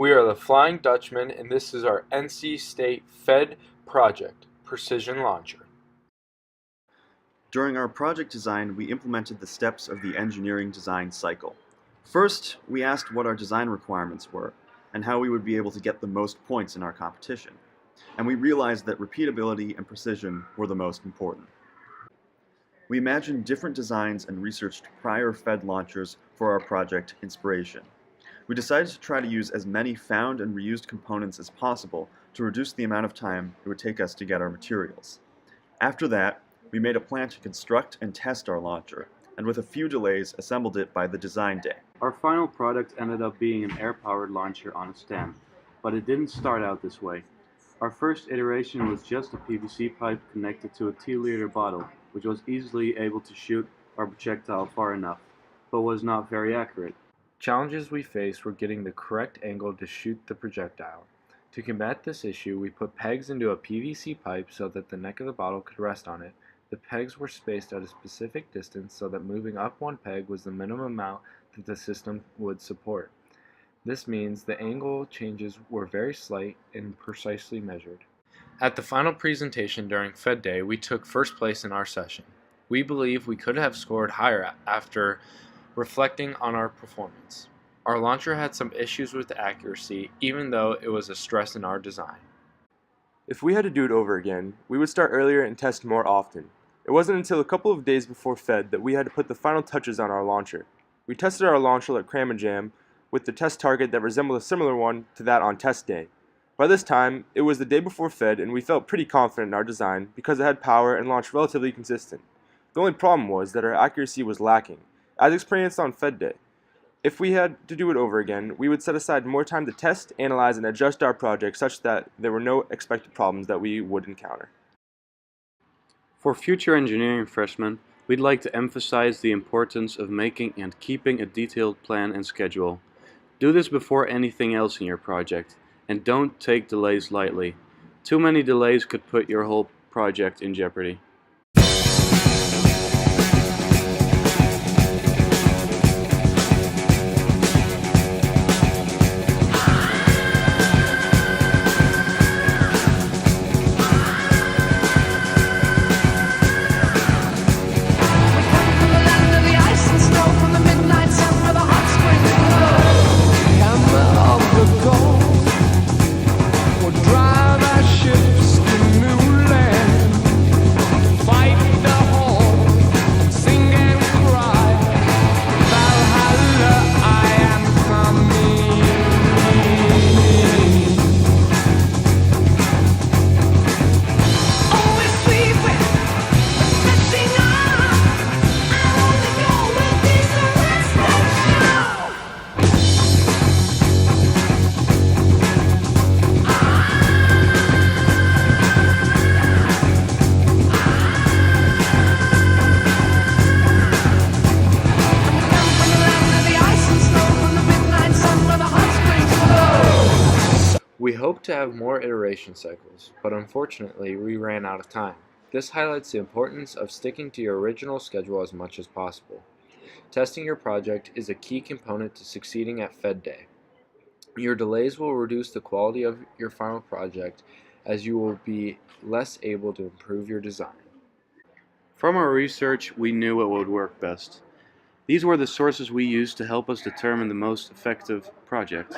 We are the Flying Dutchman, and this is our NC State FEDD project, Precision Launcher. During our project design, we implemented the steps of the engineering design cycle. First, we asked what our design requirements were and how we would be able to get the most points in our competition. And we realized that repeatability and precision were the most important. We imagined different designs and researched prior FEDD launchers for our project inspiration. We decided to try to use as many found and reused components as possible to reduce the amount of time it would take us to get our materials. After that, we made a plan to construct and test our launcher, and with a few delays assembled it by the design day. Our final product ended up being an air-powered launcher on a stand, but it didn't start out this way. Our first iteration was just a PVC pipe connected to a 2-liter bottle, which was easily able to shoot our projectile far enough, but was not very accurate. Challenges we faced were getting the correct angle to shoot the projectile. To combat this issue, we put pegs into a PVC pipe so that the neck of the bottle could rest on it. The pegs were spaced at a specific distance so that moving up one peg was the minimum amount that the system would support. This means the angle changes were very slight and precisely measured. At the final presentation during FEDD Day, we took first place in our session. We believe we could have scored higher after reflecting on our performance. Our launcher had some issues with accuracy, even though it was a stress in our design. If we had to do it over again, we would start earlier and test more often. It wasn't until a couple of days before FEDD that we had to put the final touches on our launcher. We tested our launcher at Cram and Jam with the test target that resembled a similar one to that on test day. By this time, it was the day before FEDD and we felt pretty confident in our design because it had power and launched relatively consistent. The only problem was that our accuracy was lacking, as experienced on FEDD Day. If we had to do it over again, we would set aside more time to test, analyze, and adjust our project such that there were no expected problems that we would encounter. For future engineering freshmen, we'd like to emphasize the importance of making and keeping a detailed plan and schedule. Do this before anything else in your project, and don't take delays lightly. Too many delays could put your whole project in jeopardy. We hoped to have more iteration cycles, but unfortunately we ran out of time. This highlights the importance of sticking to your original schedule as much as possible. Testing your project is a key component to succeeding at FEDD Day. Your delays will reduce the quality of your final project as you will be less able to improve your design. From our research, we knew what would work best. These were the sources we used to help us determine the most effective project.